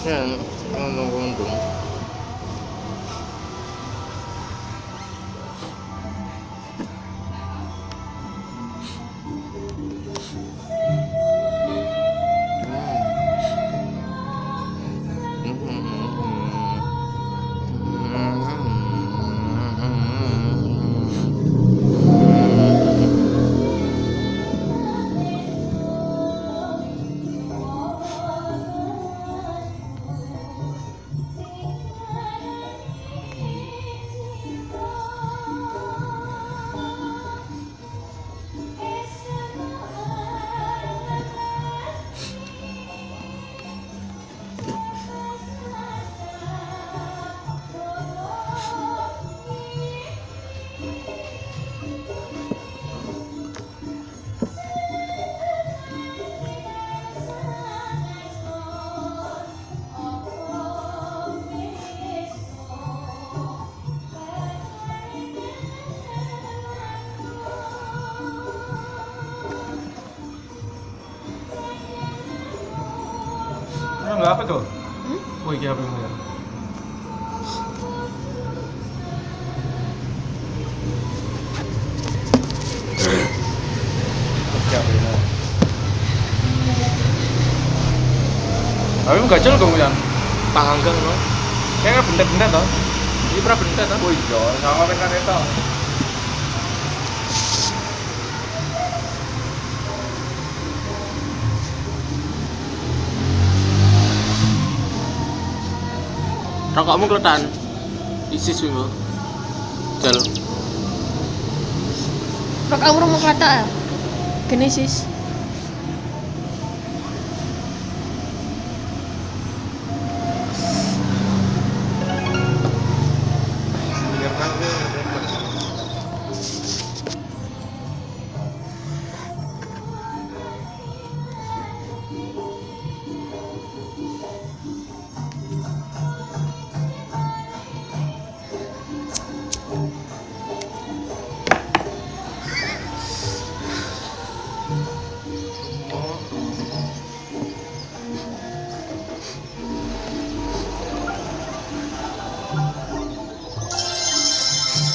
Kasihan untung. Enggak apa tuh? Oh iya HP-mu ya. Tapi enggak jel dong yang Panggang no. kayaknya bentet-bentet toh. Ini pernah bentar kan? Oh iya, sama kan itu. Rokokmu keletan. Isis wimo. Jal. Rok kamu rumah kata Genesis.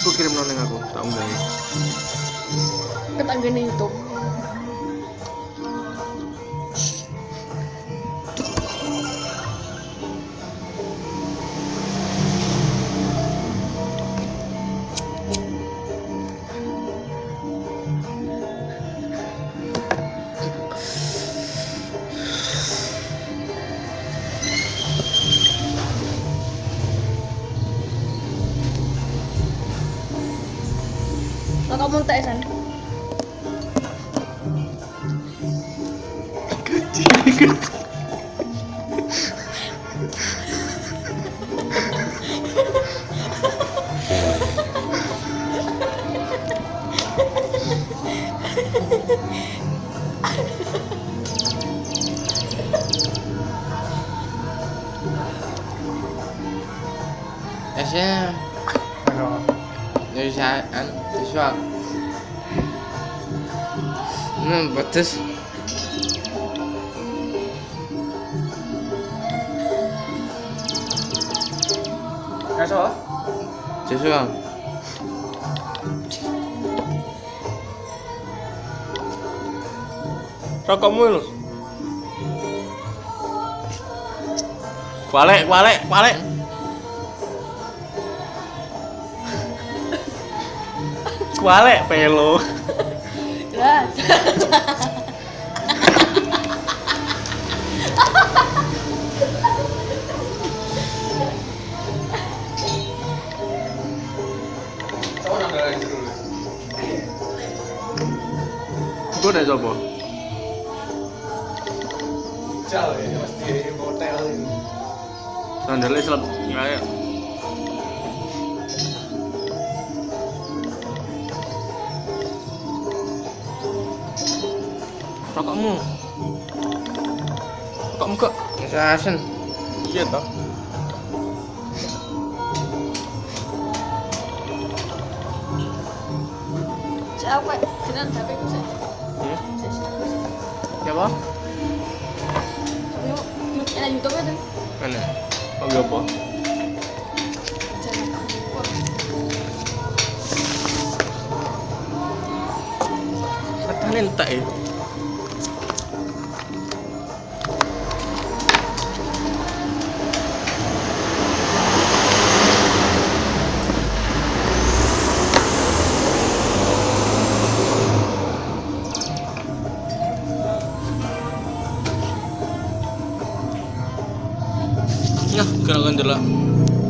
Aku kirim noneng aku, tak unggah. Ketanggane YouTube. Rok kamu tak san. Esnya dari saan visual. Batas. Kaso? Visual. Rokokmu lho. Kualek. Kualek pelo. Lah. Gue udah coba. Jauh ya, pasti hotel ini. Sandalnya selap kayak. Rokokmu kok asin. Iya toh. Siapa? Jenengan HP ku sih. Ya apa? Enak YouTube itu. Mana? Lagi apa? Katanya entak ya. Nah, kena kan